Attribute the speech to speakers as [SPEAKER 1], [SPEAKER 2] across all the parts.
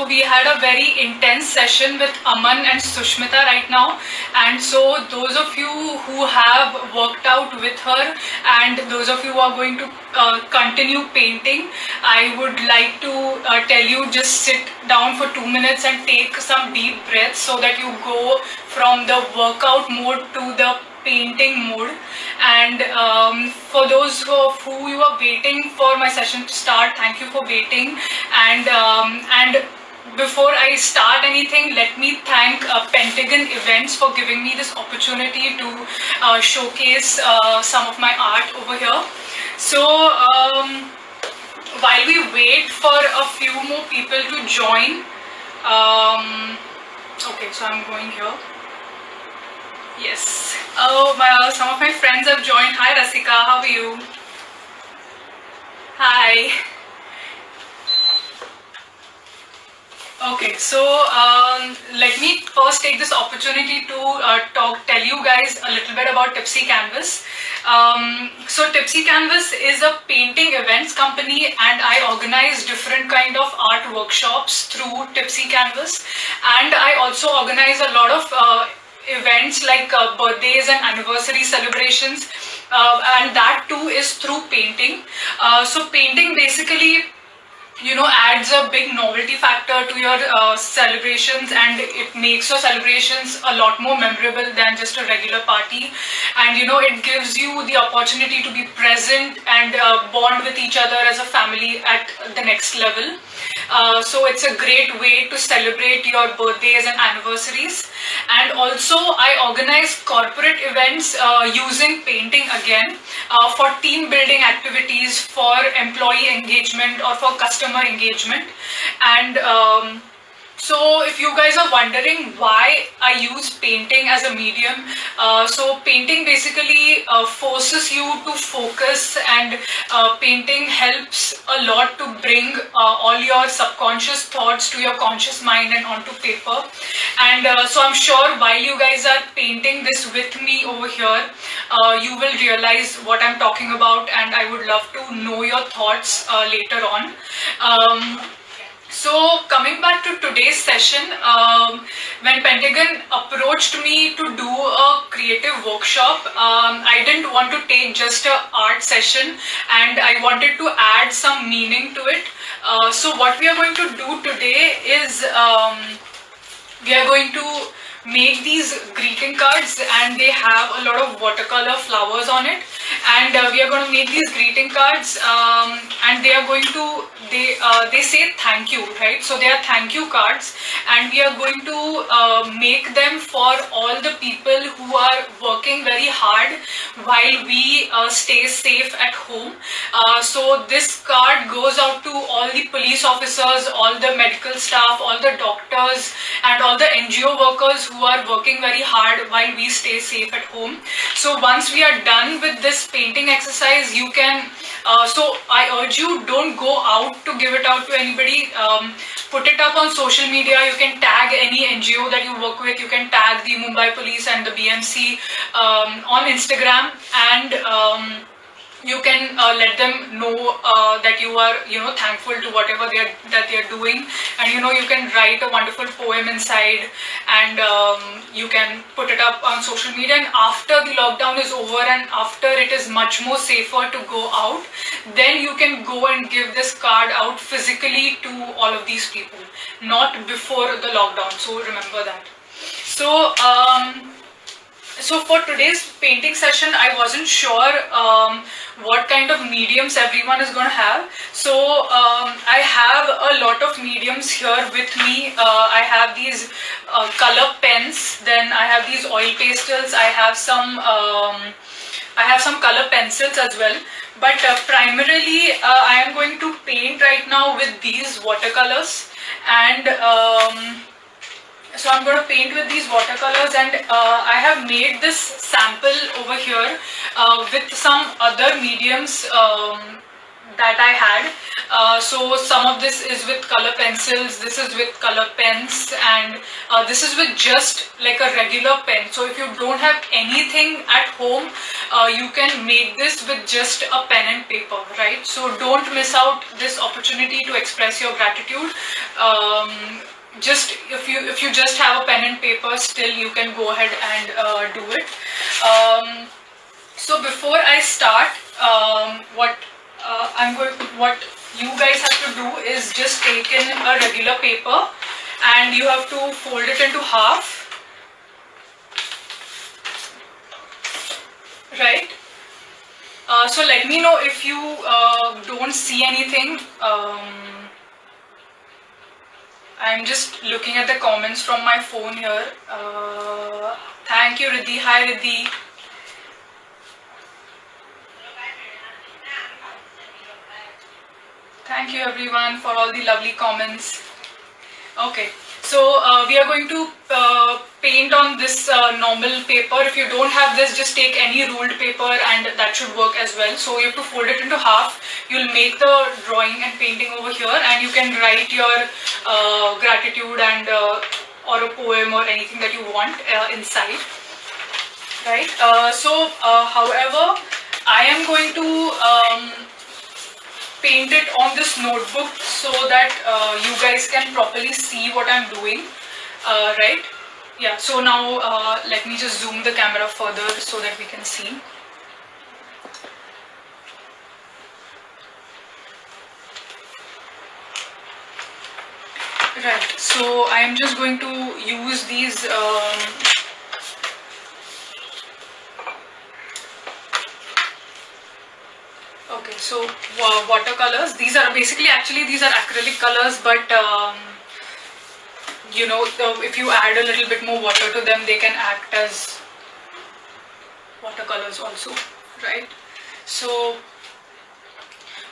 [SPEAKER 1] We had a very intense session with Aman and Sushmita right now, and so those of you who have worked out with her and those of you who are going to continue painting, I would like to tell you, just sit down for 2 minutes and take some deep breaths so that you go from the workout mode to the painting mode. And for those who you are waiting for my session to start, thank you for waiting. And before I start anything, let me thank Pentagon Events for giving me this opportunity to showcase some of my art over here. So while we wait for a few more people to join, okay, so I'm going here. Yes. Oh, some of my friends have joined. Hi Rasika, how are you? Hi. Okay, so let me first take this opportunity to tell you guys a little bit about Tipsy Canvas. So Tipsy Canvas is a painting events company, and I organize different kind of art workshops through Tipsy Canvas, and I also organize a lot of events like birthdays and anniversary celebrations, and that too is through painting. So painting basically, you know, adds a big novelty factor to your celebrations, and it makes your celebrations a lot more memorable than just a regular party. And you know, it gives you the opportunity to be present and bond with each other as a family at the next level. So it's a great way to celebrate your birthdays and anniversaries. And also I organize corporate events using painting again, for team building activities, for employee engagement, or for customer engagement. And so if you guys are wondering why I use painting as a medium, so painting basically forces you to focus, and painting helps a lot to bring all your subconscious thoughts to your conscious mind and onto paper. And so I'm sure while you guys are painting this with me over here, you will realize what I'm talking about, and I would love to know your thoughts later on. So coming back to today's session, when Pentagon approached me to do a creative workshop, I didn't want to take just an art session, and I wanted to add some meaning to it. So what we are going to do today is we are going to make these greeting cards, and they have a lot of watercolor flowers on it. And we are going to make these greeting cards, and they are going to, they say thank you, right? So they are thank you cards, and we are going to make them for all the people who are working very hard while we stay safe at home. So this card goes out to all the police officers, all the medical staff, all the doctors, and all the NGO workers who are working very hard while we stay safe at home. So once we are done with this painting exercise, you can, so I urge you, don't go out to give it out to anybody. Put it up on social media. You can tag any NGO that you work with. You can tag the Mumbai Police and the BMC on Instagram, and you can let them know that you are, you know, thankful to whatever they are doing. And you know, you can write a wonderful poem inside, and you can put it up on social media. And after the lockdown is over, and after it is much more safer to go out, then you can go and give this card out physically to all of these people, not before the lockdown. So remember that. So so for today's painting session, I wasn't sure what kind of mediums everyone is going to have. So I have a lot of mediums here with me. I have these color pens, then I have these oil pastels, I have some color pencils as well. But primarily I am going to paint right now with these watercolors, and so I'm going to paint with these watercolors. And I have made this sample over here with some other mediums that I had. So some of this is with color pencils, this is with color pens, and this is with just like a regular pen. So if you don't have anything at home, you can make this with just a pen and paper, right? So don't miss out this opportunity to express your gratitude. Just if you just have a pen and paper, still you can go ahead and do it. So before I start, what you guys have to do is just take in a regular paper and you have to fold it into half, right? So let me know if you don't see anything. I'm just looking at the comments from my phone here. Thank you, Riddhi. Hi, Riddhi. Thank you everyone for all the lovely comments. Okay, so we are going to paint on this normal paper. If you don't have this, just take any ruled paper and that should work as well. So you have to fold it into half. You'll make the drawing and painting over here, and you can write your gratitude and or a poem or anything that you want inside, right? However, I am going to paint it on this notebook so that you guys can properly see what I'm doing, right? Yeah, so now let me just zoom the camera further so that we can see. Right, so I am just going to use these okay, so watercolors. These are basically, actually these are acrylic colors, but you know, if you add a little bit more water to them, they can act as watercolors also, right? So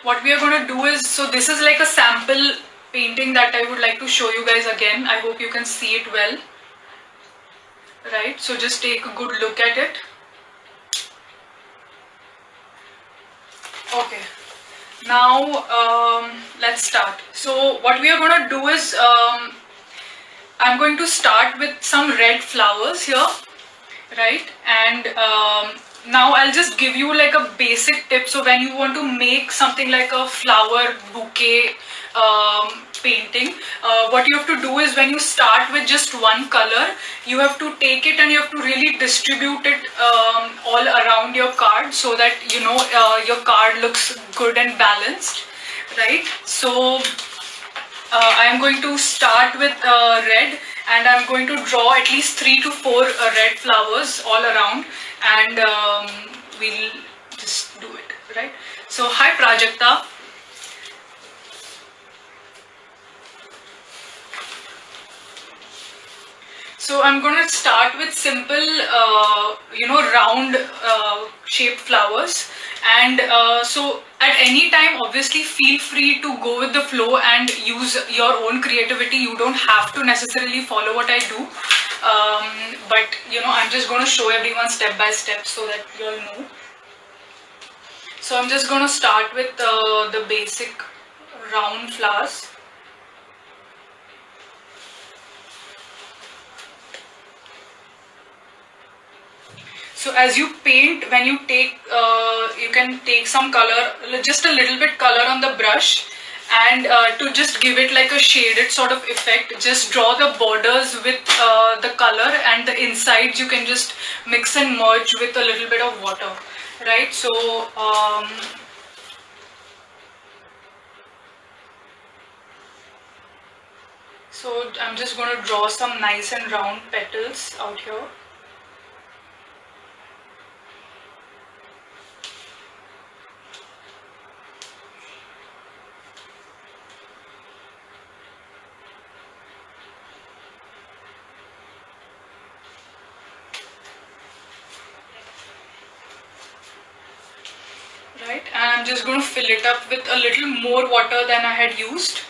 [SPEAKER 1] what we are going to do is, so this is like a sample painting that I would like to show you guys again. I hope you can see it well, right? So just take a good look at it. Okay, now let's start. So what we are going to do is, I'm going to start with some red flowers here, right? And now I'll just give you like a basic tip. So when you want to make something like a flower bouquet painting, what you have to do is, when you start with just one color, you have to take it and you have to really distribute it all around your card so that, you know, your card looks good and balanced, right? So I am going to start with red, and I'm going to draw at least 3 to 4 red flowers all around, and we'll just do it, right? So hi Prajakta. So I'm going to start with simple, you know, round shaped flowers. And so at any time, obviously, feel free to go with the flow and use your own creativity. You don't have to necessarily follow what I do. But, you know, I'm just going to show everyone step by step so that you all know. So I'm just going to start with the basic round flowers. So as you paint, when you take, you can take some color, just a little bit color on the brush, and to just give it like a shaded sort of effect, just draw the borders with the color, and the insides you can just mix and merge with a little bit of water, right? So so I'm just going to draw some nice and round petals out here. Right, and I'm just going to fill it up with a little more water than I had used.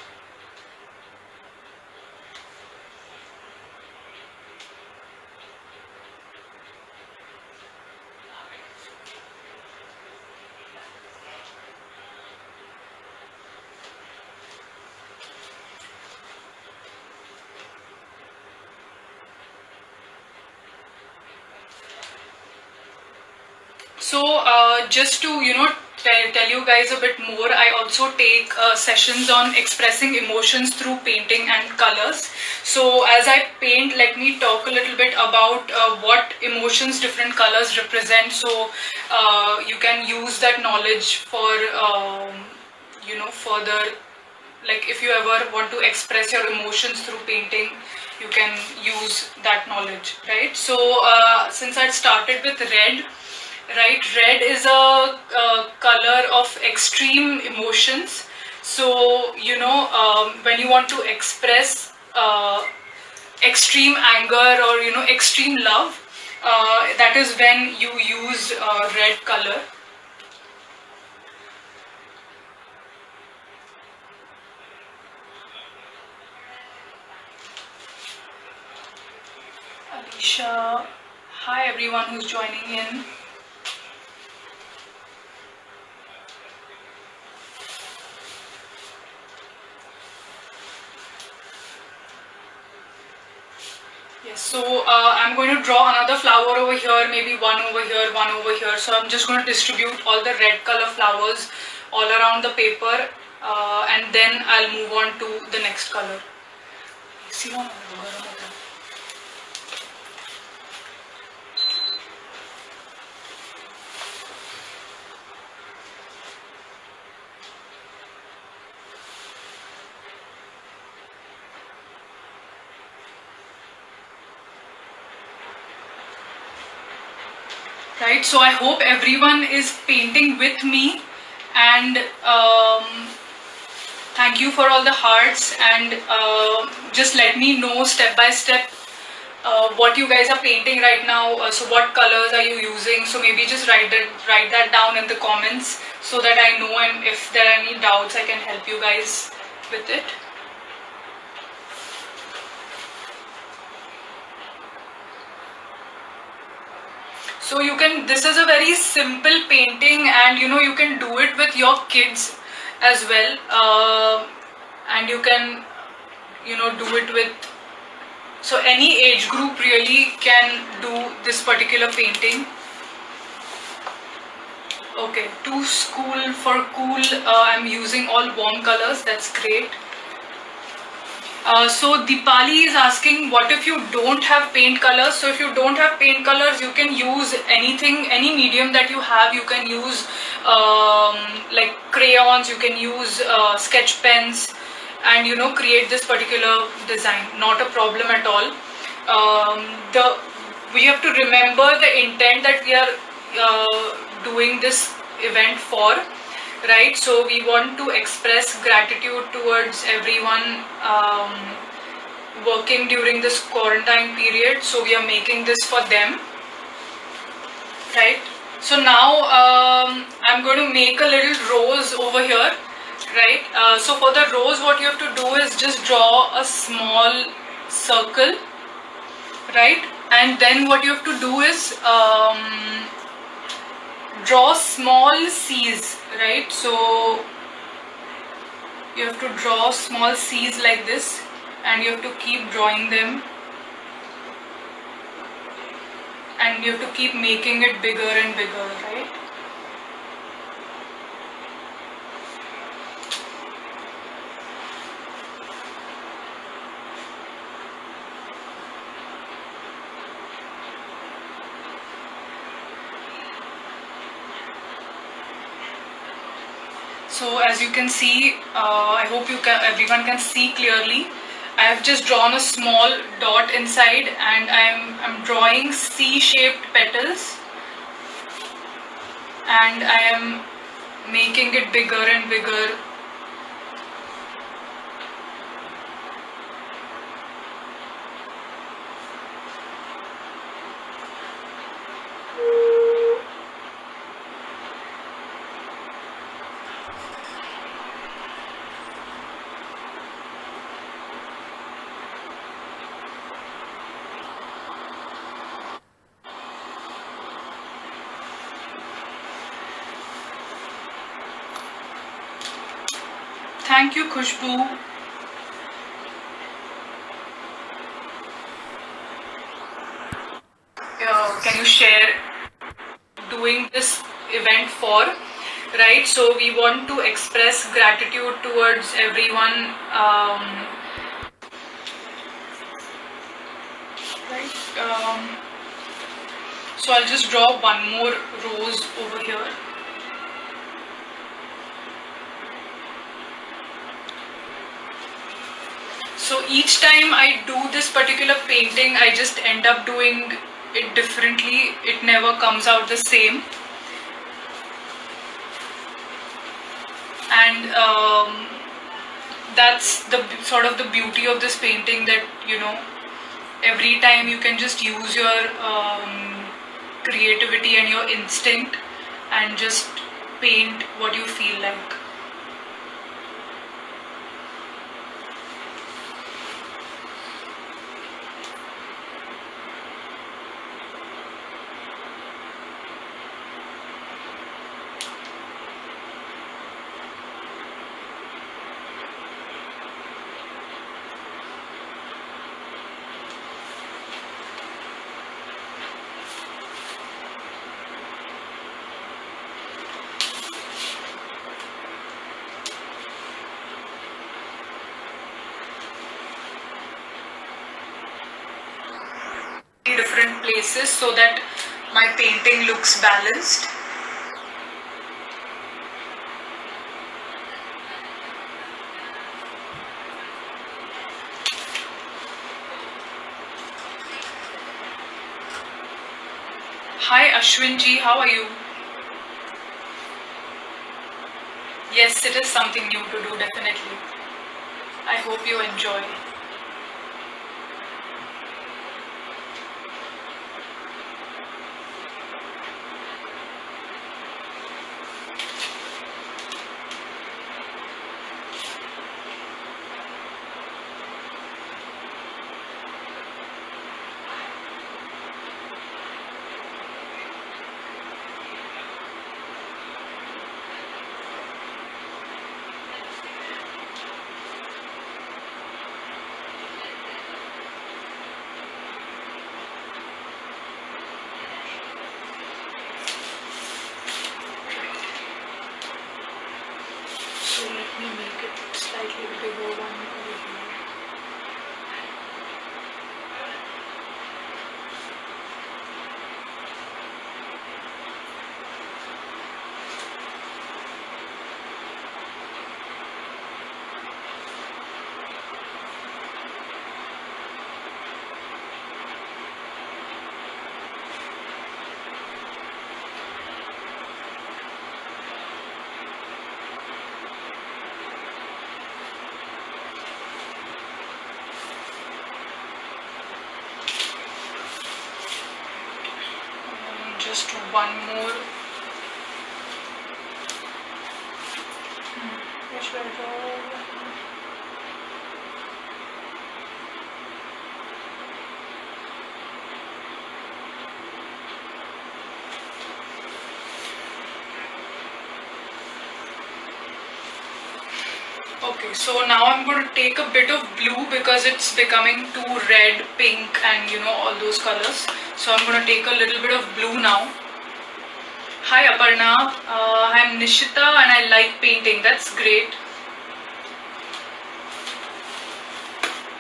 [SPEAKER 1] So just to tell you guys a bit more, I also take sessions on expressing emotions through painting and colors. So as I paint, let me talk a little bit about what emotions different colors represent, so you can use that knowledge for further, like if you ever want to express your emotions through painting, you can use that knowledge, right? So since I started with red, right, red is a color of extreme emotions. So when you want to express extreme anger or extreme love, that is when you use red color. Alicia, hi everyone who's joining in. Yes, so I'm going to draw another flower over here, maybe one over here, one over here. So I'm just going to distribute all the red color flowers all around the paper, and then I'll move on to the next color. Right, so I hope everyone is painting with me, and thank you for all the hearts, and just let me know step by step what you guys are painting right now. So what colors are you using? So maybe just write that down in the comments so that I know, and if there are any doubts I can help you guys with it. So this is a very simple painting, and you can do it with your kids as well, and you can do it with, so any age group really can do this particular painting. Okay, for cool, I'm using all warm colors. That's great. So Deepali is asking, what if you don't have paint colors? So if you don't have paint colors, you can use anything, any medium that you have. You can use like crayons, you can use sketch pens, and create this particular design. Not a problem at all. We have to remember the intent that we are doing this event for. Right, so we want to express gratitude towards everyone working during this quarantine period, so we are making this for them, right? So now I'm going to make a little rose over here, right? So for the rose, what you have to do is just draw a small circle, right? And then what you have to do is draw small C's, right? So you have to draw small C's like this, and you have to keep drawing them, and you have to keep making it bigger and bigger, right? So as you can see, I hope everyone can see clearly. I have just drawn a small dot inside, and I'm drawing C-shaped petals, and I am making it bigger and bigger. Thank you, Khushbu. Can you share? doing this event for, right? So we want to express gratitude towards everyone, right? So I'll just draw one more rose over here. So each time I do this particular painting, I just end up doing it differently. It never comes out the same. And that's the sort of the beauty of this painting, that every time you can just use your creativity and your instinct and just paint what you feel like. Different places so that my painting looks balanced. Hi Ashwin ji, how are you? Yes, it is something new to do, definitely. I hope you enjoy. So let me make it slightly bigger one over here. Just one more. Where should I go? Okay, so now I'm going to take a bit of blue because it's becoming too red, pink and all those colors. So I'm going to take a little bit of blue now. Hi Aparna, I'm Nishita and I like painting. That's great.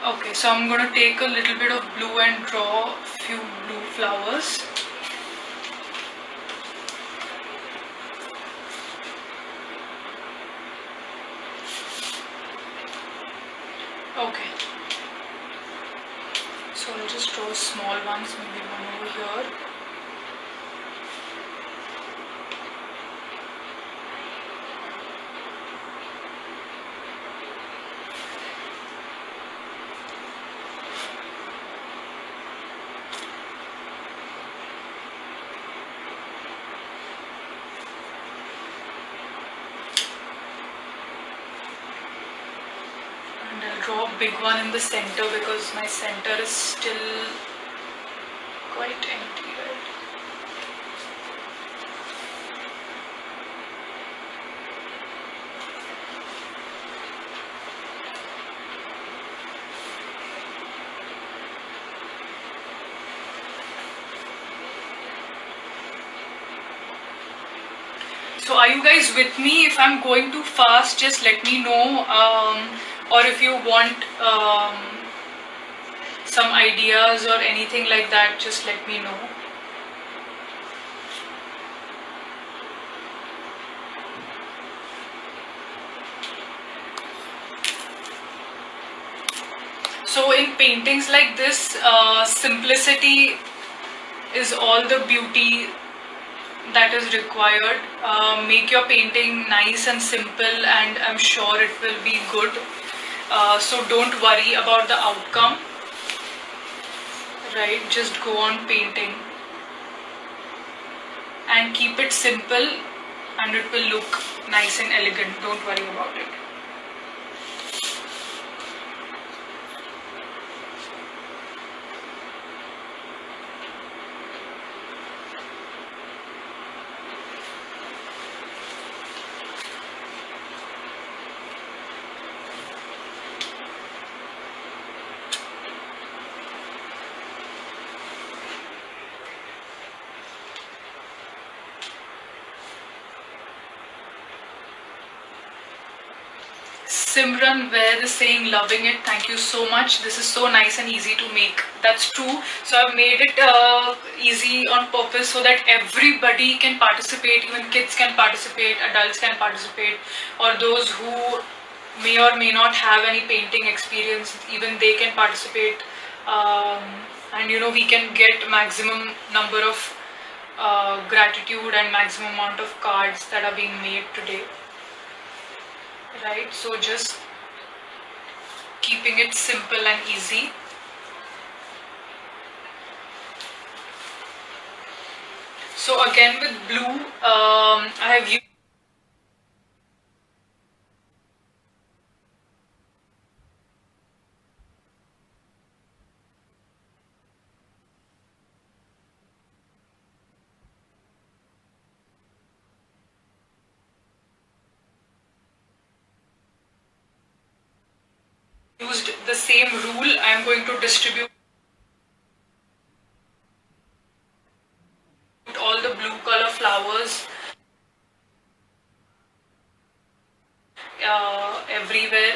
[SPEAKER 1] Okay, so I'm going to take a little bit of blue and draw a few blue flowers. Okay, so I'll just draw small ones, maybe one over here. And I'll draw a big one in the center because my center is still quite empty, right? So are you guys with me? If I'm going too fast, just let me know. Or if you want some ideas or anything like that, just let me know. So in paintings like this, simplicity is all the beauty that is required. Make your painting nice and simple, and I'm sure it will be good. So don't worry about the outcome, right? Just go on painting and keep it simple, and it will look nice and elegant. Don't worry about it. Simran Vaid is saying loving it. Thank you so much. This is so nice and easy to make. That's true. So I've made it easy on purpose so that everybody can participate. Even kids can participate, adults can participate, or those who may or may not have any painting experience, even they can participate. And we can get maximum number of gratitude and maximum amount of cards that are being made today. Right, so just keeping it simple and easy. So again with blue, I have used the same rule. I am going to distribute all the blue color flowers everywhere.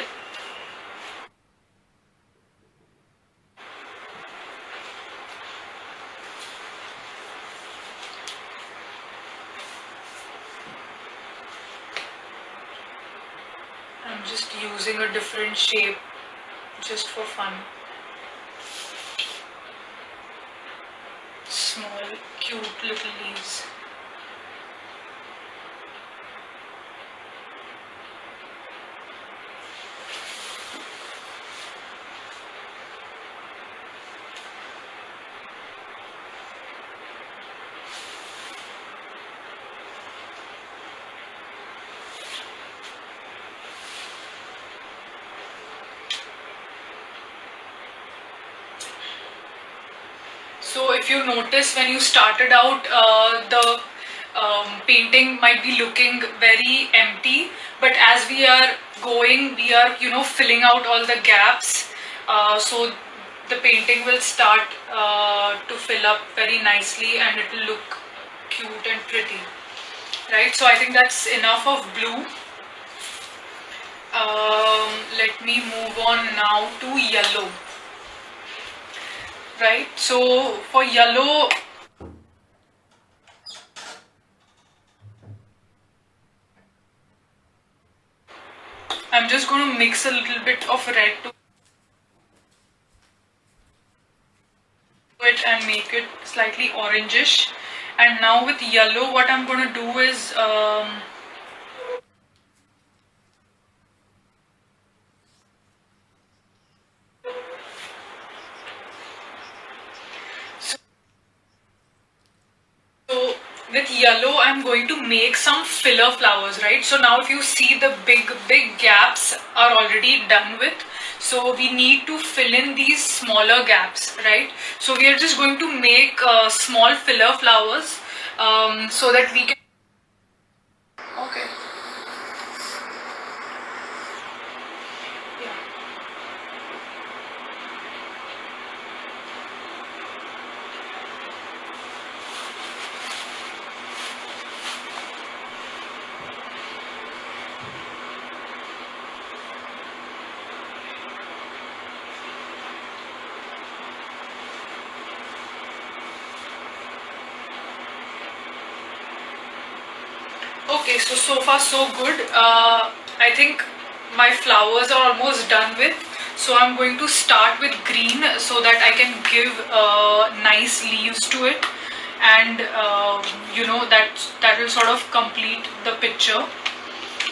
[SPEAKER 1] I'm just using a different shape just for fun. Small, cute little leaves. So if you notice, when you started out, the painting might be looking very empty, but as we are going, we are filling out all the gaps. So the painting will start to fill up very nicely, and it will look cute and pretty, right? So I think that's enough of blue. Let me move on now to yellow. Right, so for yellow, I'm just going to mix a little bit of red to it and make it slightly orangish. And now with yellow, what I'm going to do is with yellow, I'm going to make some filler flowers, right? So now if you see, the big gaps are already done with. So we need to fill in these smaller gaps, right? So we are just going to make small filler flowers so that we can... Okay. Okay, so far so good. I think my flowers are almost done with. So I'm going to start with green so that I can give nice leaves to it, and that will sort of complete the picture.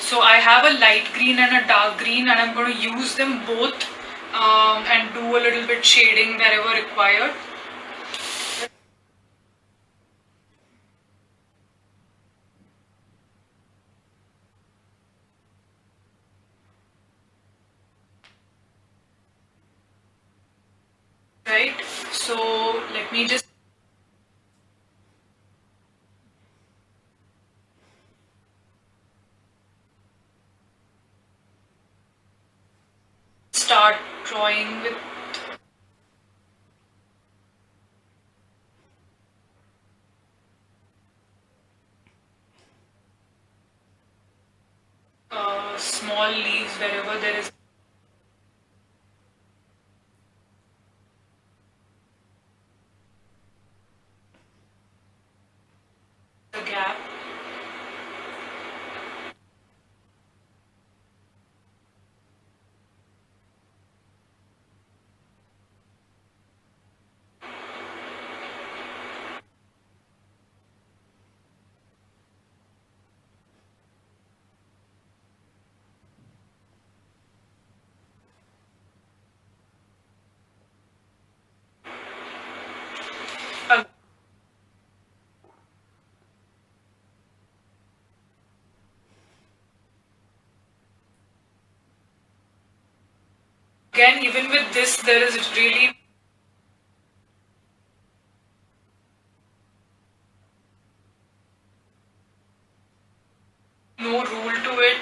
[SPEAKER 1] So I have a light green and a dark green, and I'm going to use them both and do a little bit shading wherever required. Right, so let me just start drawing with small leaves wherever there is a gap. Again, even with this, there is really no rule to it.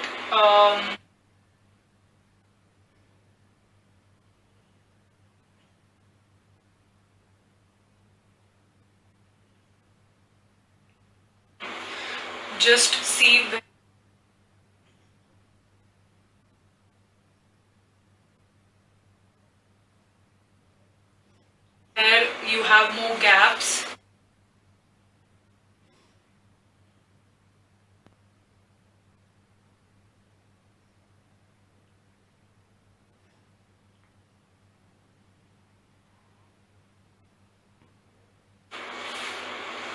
[SPEAKER 1] Just see where you have more gaps.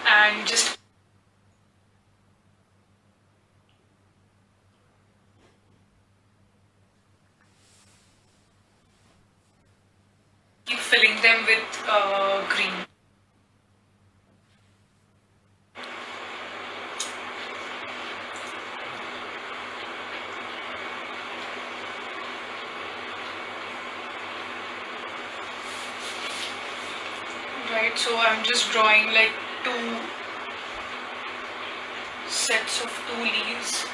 [SPEAKER 1] And just keep filling them with green. Right, so I'm just drawing like two sets of two leaves.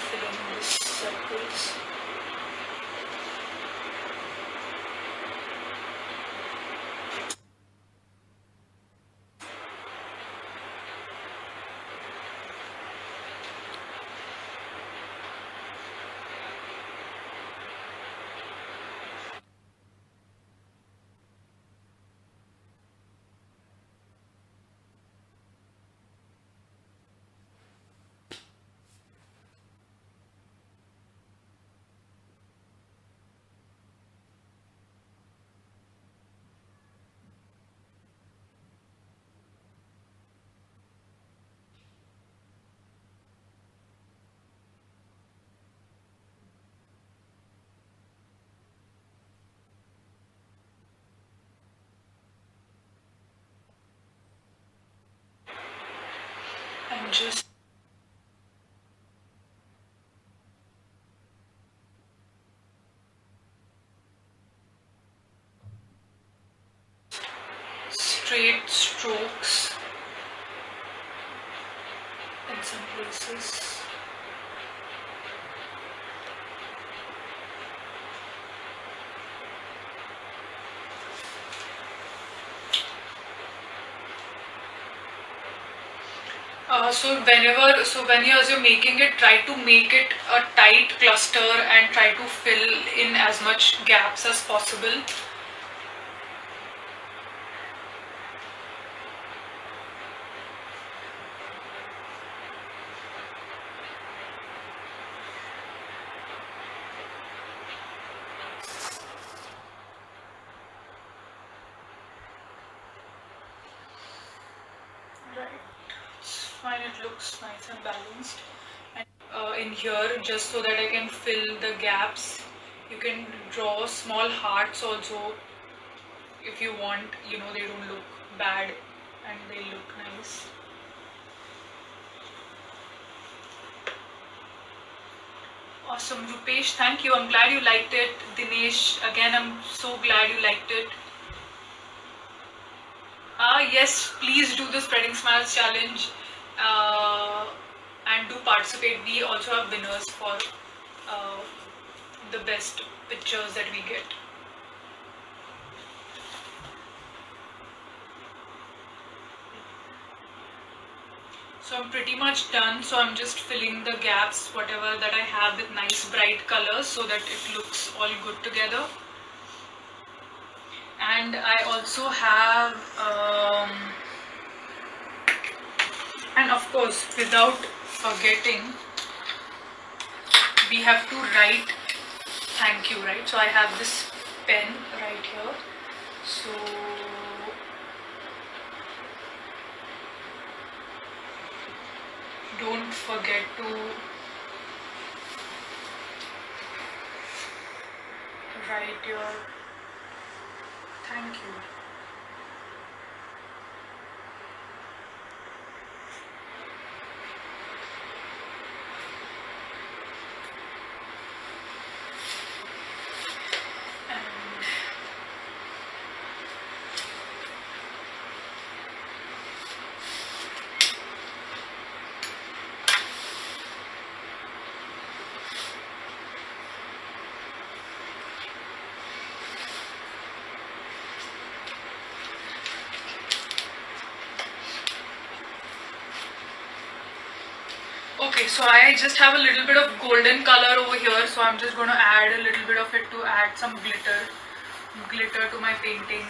[SPEAKER 1] fill in these circles. And just straight strokes in some places. So when you're making it, try to make it a tight cluster and try to fill in as much gaps as possible. Fine, it looks nice and balanced. And in here, just so that I can fill the gaps, you can draw small hearts also if you want. You know, they don't look bad and they look nice. Awesome, Rupesh, thank you. I'm glad you liked it. Dinesh, again, I'm so glad you liked it. Yes, please do the Spreading Smiles challenge. And do participate. We also have winners for the best pictures that we get. So I'm pretty much done. So I'm just filling the gaps, whatever that I have, with nice bright colors so that it looks all good together. And I also have and of course, without forgetting, we have to write thank you, right? So I have this pen right here. So don't forget to write your thank you. Okay, so I just have a little bit of golden color over here, so I'm just going to add a little bit of it to add some glitter to my painting.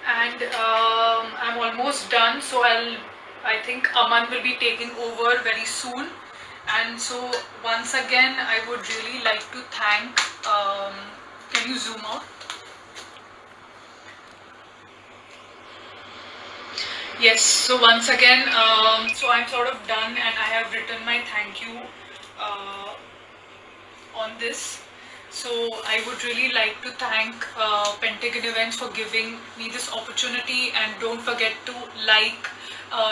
[SPEAKER 1] And I'm almost done, so I think Aman will be taking over very soon. And so once again, I would really like to thank, can you zoom out? Yes, so once again, so I'm sort of done and I have written my thank you on this. So I would really like to thank Pentagon Events for giving me this opportunity, and don't forget to like,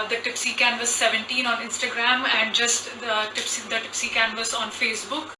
[SPEAKER 1] the Tipsy Canvas 17 on Instagram, and just the Tipsy Canvas on Facebook.